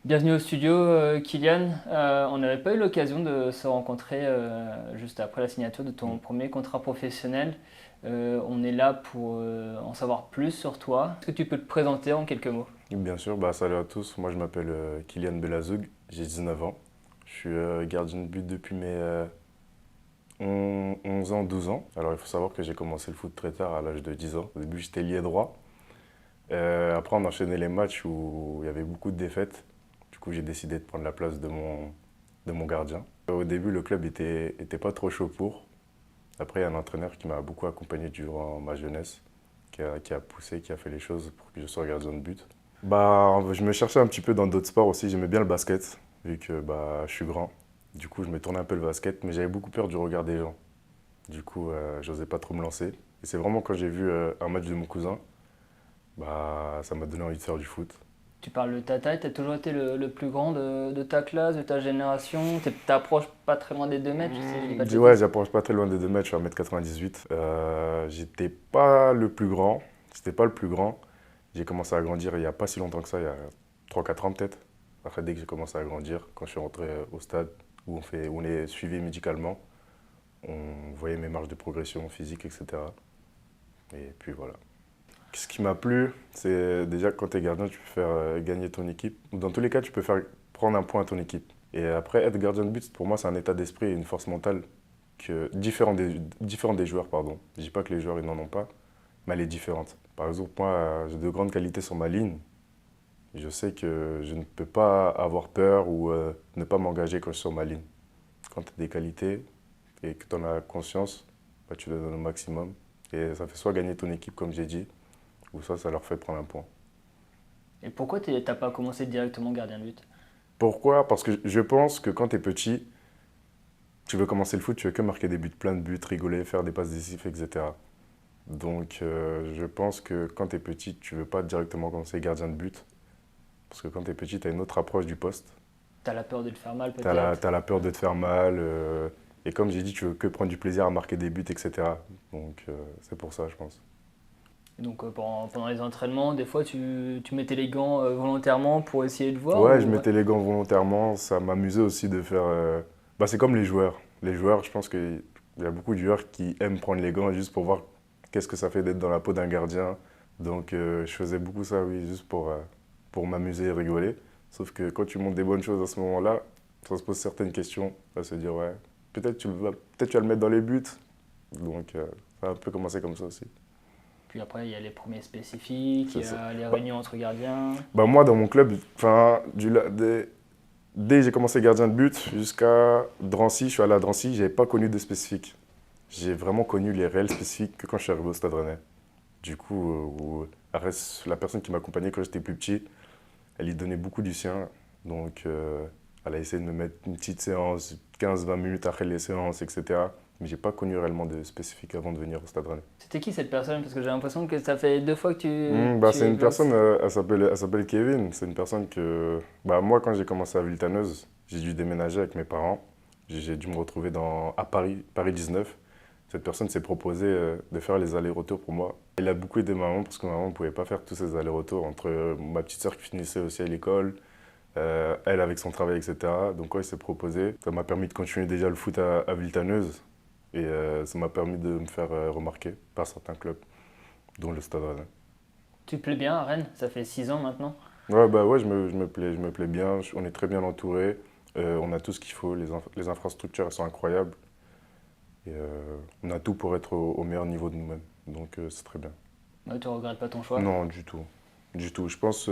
Bienvenue au studio, Kylian. On n'avait pas eu l'occasion de se rencontrer juste après la signature de ton premier contrat professionnel. On est là pour en savoir plus sur toi. Est-ce que tu peux te présenter en quelques mots? Bien sûr, salut à tous. Moi, je m'appelle Kylian Belazoug, j'ai 19 ans. Je suis gardien de but depuis mes 11 ans, 12 ans. Alors, il faut savoir que j'ai commencé le foot très tard, à l'âge de 10 ans. Au début, j'étais lié droit. Après, on enchaînait les matchs où il y avait beaucoup de défaites. Du coup, j'ai décidé de prendre la place de mon gardien. Au début, le club était pas trop chaud pour. Après, il y a un entraîneur qui m'a beaucoup accompagné durant ma jeunesse, qui a poussé, qui a fait les choses pour que je sois gardien de but. Je me cherchais un petit peu dans d'autres sports aussi. J'aimais bien le basket, vu que je suis grand. Du coup, je me tournais un peu le basket, mais j'avais beaucoup peur du regard des gens. Du coup, j'osais pas trop me lancer. Et c'est vraiment quand j'ai vu un match de mon cousin, ça m'a donné envie de faire du foot. Tu parles de ta taille, tu as toujours été le plus grand de ta classe, de ta génération. Tu t'approches pas très loin des 2 mètres, si je dis pas de Ouais, bêtises. j'approche pas très loin des 2 mètres, je suis à 1,98 m. J'étais pas le plus grand. J'étais pas le plus grand. J'ai commencé à grandir il y a pas si longtemps que ça, il y a 3 4 ans peut-être. Après, dès que j'ai commencé à grandir, quand je suis rentré au stade où on est suivi médicalement, on voyait mes marges de progression physique, etc. Et puis voilà. Ce qui m'a plu, c'est déjà quand tu es gardien, tu peux faire gagner ton équipe. Ou dans tous les cas, tu peux faire prendre un point à ton équipe. Et après, être gardien de but, pour moi, c'est un état d'esprit et une force mentale différent des joueurs, pardon. Je dis pas que les joueurs, ils n'en ont pas, mais elle est différente. Par exemple, moi, j'ai de grandes qualités sur ma ligne. Je sais que je ne peux pas avoir peur ou ne pas m'engager quand je suis sur ma ligne. Quand tu as des qualités et que tu en as conscience, tu le donnes au maximum. Et ça fait soit gagner ton équipe, comme j'ai dit, ou soit ça leur fait prendre un point. Et pourquoi t'as pas commencé directement gardien de but? Pourquoi? Parce que je pense que quand tu es petit, tu veux commencer le foot, tu veux que marquer des buts, plein de buts, rigoler, faire des passes décisives, etc. Donc je pense que quand tu es petit, tu veux pas directement commencer gardien de but. Parce que quand tu es petit, tu as une autre approche du poste. T'as la peur de le faire mal Tu as la, peut-être? t'as la peur de te faire mal. Et comme j'ai dit, tu veux que prendre du plaisir à marquer des buts, etc. Donc c'est pour ça, je pense. Et donc pendant les entraînements, des fois tu mettais les gants volontairement pour essayer de voir Ouais, je ou... mettais les gants volontairement. Ça m'amusait aussi de faire. C'est comme les joueurs. Les joueurs, je pense qu'il y a beaucoup de joueurs qui aiment prendre les gants juste pour voir qu'est-ce que ça fait d'être dans la peau d'un gardien. Donc je faisais beaucoup ça, oui, juste pour m'amuser et rigoler. Sauf que quand tu montres des bonnes choses à ce moment-là, ça se pose certaines questions. À se dire, ouais, peut-être tu vas le mettre dans les buts. Donc ça a un peu commencé comme ça aussi. Puis après il y a les premiers spécifiques, il C'est y ça. a les Bah, réunions entre gardiens. moi, dans mon club, dès que j'ai commencé gardien de but jusqu'à Drancy, je suis allé à Drancy, je n'avais pas connu de spécifiques. J'ai vraiment connu les réels spécifiques que quand je suis arrivé au Stade Rennais. Du coup, la personne qui m'accompagnait quand j'étais plus petit, elle y donnait beaucoup du sien. Donc, elle a essayé de me mettre une petite séance, 15 20 minutes après les séances, etc. Mais j'ai pas connu réellement de spécifiques avant de venir au Stade Rennais. C'était qui cette personne? Parce que j'ai l'impression que ça fait 2 fois que tu C'est es une personne, blessé. elle s'appelle Kevin. C'est une personne que, moi, quand j'ai commencé à Villetaneuse, j'ai dû déménager avec mes parents. J'ai dû me retrouver à Paris 19. Cette personne s'est proposée de faire les allers-retours pour moi. Elle a beaucoup aidé ma maman parce que ma maman ne pouvait pas faire tous ces allers-retours entre ma petite sœur qui finissait aussi à l'école, elle avec son travail, etc. Donc, ouais, il s'est proposé. Ça m'a permis de continuer déjà le foot à Villetaneuse et ça m'a permis de me faire remarquer par certains clubs, dont le Stade Rennais. Tu te plais bien à Rennes? Ça fait 6 ans maintenant. Ouais, je me plais bien. On est très bien entouré. On a tout ce qu'il faut. Les infrastructures, elles sont incroyables. Et on a tout pour être au meilleur niveau de nous-mêmes. Donc c'est très bien. Ouais, tu regrettes pas ton choix. Non, du tout. Du tout. Je pense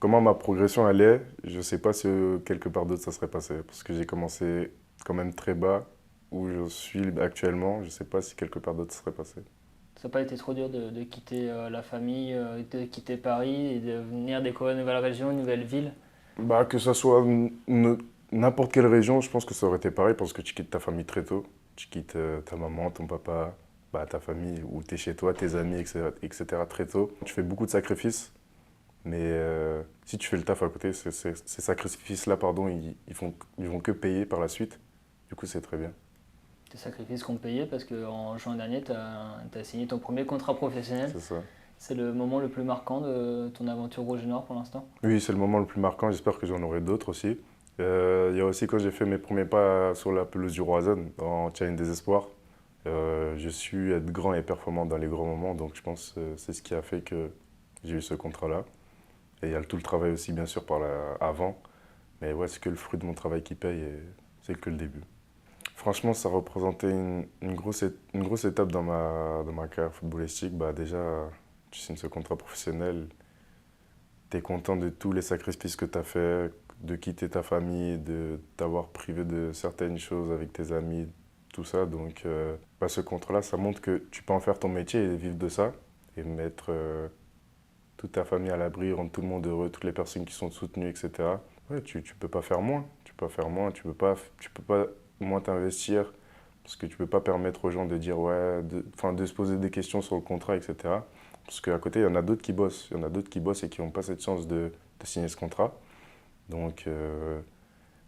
comment ma progression allait, je sais pas si quelque part d'autre ça serait passé. Parce que j'ai commencé quand même très bas où je suis actuellement. Je sais pas si quelque part d'autre ça serait passé. Ça n'a pas été trop dur de quitter la famille, de quitter Paris et de venir découvrir une nouvelle région, une nouvelle ville? Que ça soit n'importe quelle région, je pense que ça aurait été pareil parce que tu quittes ta famille très tôt. Tu quittes ta maman, ton papa, ta famille où tu es chez toi, tes amis, etc. très tôt. Tu fais beaucoup de sacrifices, mais si tu fais le taf à côté, ces sacrifices-là, pardon, ils vont que payer par la suite. Du coup, c'est très bien. Tes sacrifices qu'on te payait parce qu'en juin dernier, tu as signé ton premier contrat professionnel. C'est ça. C'est le moment le plus marquant de ton aventure Rouge et Noir pour l'instant? Oui, c'est le moment le plus marquant. J'espère que j'en aurai d'autres aussi. Il y a aussi quand j'ai fait mes premiers pas sur la pelouse du Roison en Challenge des Espoirs. Je suis être grand et performant dans les grands moments, donc je pense que c'est ce qui a fait que j'ai eu ce contrat-là. Et il y a tout le travail aussi, bien sûr, avant. Mais ouais, c'est que le fruit de mon travail qui paye et c'est que le début. Franchement, ça représentait une grosse étape dans ma carrière footballistique. Bah, déjà, tu signes ce contrat professionnel, tu es content de tous les sacrifices que tu as fait, de quitter ta famille, de t'avoir privé de certaines choses avec tes amis, tout ça. Donc, bah, ce contrat-là, ça montre que tu peux en faire ton métier et vivre de ça et mettre toute ta famille à l'abri, rendre tout le monde heureux, toutes les personnes qui sont soutenues, etc. Ouais, tu peux pas faire moins. Tu peux pas faire moins, tu peux pas moins t'investir parce que tu peux pas permettre aux gens de dire ouais, de se poser des questions sur le contrat, etc. Parce qu'à côté, il y en a d'autres qui bossent. Il y en a d'autres qui bossent et qui n'ont pas cette chance de signer ce contrat. Donc,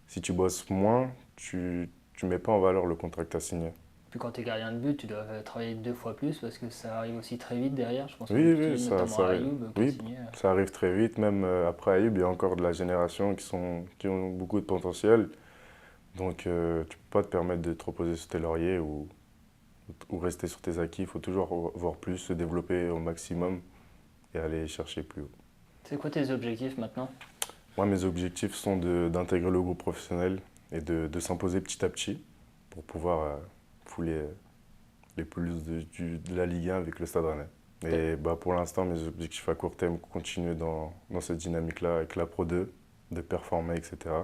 si tu bosses moins, tu mets pas en valeur le contrat que tu as signé. Puis quand tu es gardien de but, tu dois travailler 2 fois plus parce que ça arrive aussi très vite derrière. Je pense que Oui, tu oui, as notamment Ayoub qui a oui, signé. ça arrive très vite. Même après Ayoub, il y a encore de la génération qui ont beaucoup de potentiel. Donc, tu peux pas te permettre de te reposer sur tes lauriers ou rester sur tes acquis. Il faut toujours voir plus, se développer au maximum et aller chercher plus haut. C'est quoi tes objectifs maintenant? Moi, mes objectifs sont d'intégrer le groupe professionnel et de s'imposer petit à petit pour pouvoir fouler les pelouses de la Ligue 1 avec le Stade Rennais. Et bah, pour l'instant, mes objectifs à court terme, continuer dans cette dynamique-là avec la Pro 2, de performer, etc.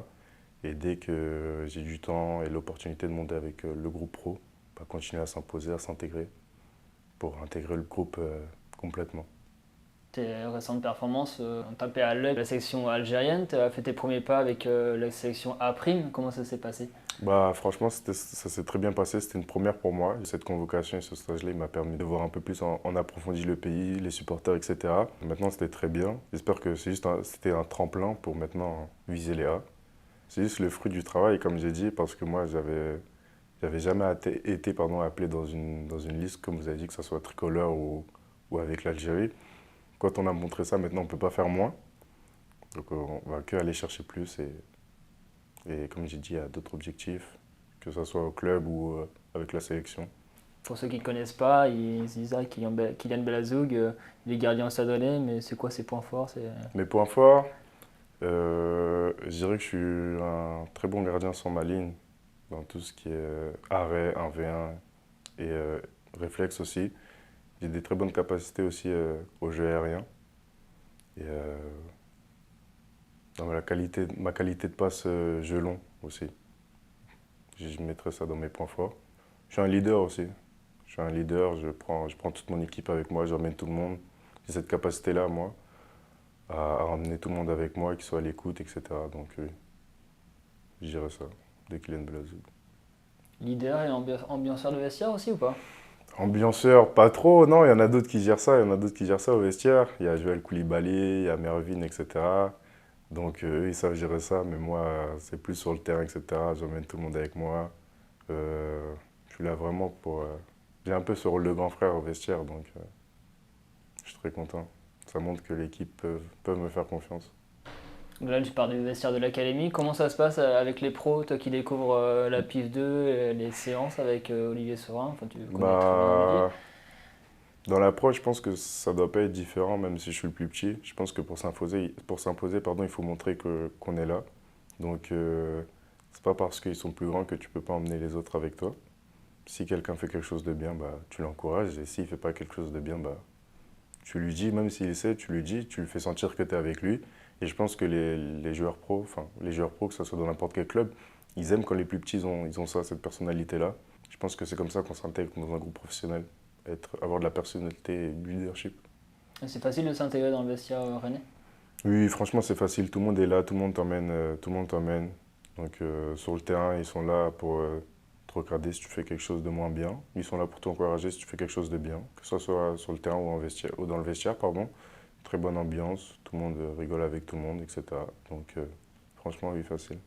Et dès que j'ai du temps et l'opportunité de monter avec le groupe pro, bah, continuer à s'imposer, à s'intégrer pour intégrer le groupe complètement. Tes récentes performances ont tapé à l'œil la sélection algérienne. Tu as fait tes premiers pas avec la sélection A'. Comment ça s'est passé? Bah, franchement, ça s'est très bien passé. C'était une première pour moi. Cette convocation et ce stage-là, il m'a permis de voir un peu plus en approfondi le pays, les supporters, etc. Maintenant, c'était très bien. J'espère que c'était un tremplin pour maintenant viser les A. C'est juste le fruit du travail, comme j'ai dit, parce que moi, j'avais jamais été appelé dans une liste, comme vous avez dit, que ce soit tricolore ou avec l'Algérie. Quand on a montré ça, maintenant, on ne peut pas faire moins. Donc, on va que aller chercher plus et comme j'ai dit, il y a d'autres objectifs, que ce soit au club ou avec la sélection. Pour ceux qui ne connaissent pas, ils se disent Kylian Belazoug, il est gardien au Stade Rennais, mais c'est quoi ses points forts? Mes points forts, je dirais que je suis un très bon gardien sur ma ligne, dans tout ce qui est arrêt, 1v1 et réflexe aussi. J'ai des très bonnes capacités aussi au jeu aérien. Et dans ma qualité de passe jeu long aussi. Je mettrais ça dans mes points forts. Je suis un leader aussi. Je suis un leader, je prends toute mon équipe avec moi, j'emmène tout le monde. J'ai cette capacité-là, moi, à emmener tout le monde avec moi, qu'ils soient à l'écoute, etc. Donc oui, je dirais ça, de Kylian Belazoug. Leader et ambianceur de vestiaire aussi ou pas? Ambianceur, pas trop, non, il y en a d'autres qui gèrent ça, il y en a d'autres qui gèrent ça au vestiaire. Il y a Joël Koulibaly, il y a Mervyn, etc. Donc eux, ils savent gérer ça, mais moi, c'est plus sur le terrain, etc. J'emmène tout le monde avec moi. Je suis là vraiment pour... j'ai un peu ce rôle de grand frère au vestiaire, donc je suis très content. Ça montre que l'équipe peut me faire confiance. Donc là, tu pars du vestiaire de l'académie. Comment ça se passe avec les pros, toi qui découvres la PIF 2, et les séances avec Olivier Saurin? Enfin, tu connais très bien Olivier. Bah, dans l'approche, je pense que ça doit pas être différent, même si je suis le plus petit. Je pense que pour s'imposer, pardon, il faut montrer qu'on est là. Donc, c'est pas parce qu'ils sont plus grands que tu peux pas emmener les autres avec toi. Si quelqu'un fait quelque chose de bien, bah, tu l'encourages. Et s'il fait pas quelque chose de bien, bah, tu lui dis, même s'il essaie, tu lui dis, tu lui fais sentir que tu es avec lui. Et je pense que les joueurs pros, enfin, les joueurs pros, que ce soit dans n'importe quel club, ils aiment quand les plus petits, ils ont ça, cette personnalité-là. Je pense que c'est comme ça qu'on s'intègre dans un groupe professionnel, avoir de la personnalité et du leadership. Et c'est facile de s'intégrer dans le vestiaire rennais? Oui, franchement, c'est facile. Tout le monde est là, tout le monde t'emmène, tout le monde t'emmène. Donc, sur le terrain, ils sont là pour te regarder si tu fais quelque chose de moins bien. Ils sont là pour t'encourager si tu fais quelque chose de bien, que ce soit sur le terrain ou dans le vestiaire, pardon. Très bonne ambiance, tout le monde rigole avec tout le monde, etc. Donc, franchement, oui, facile.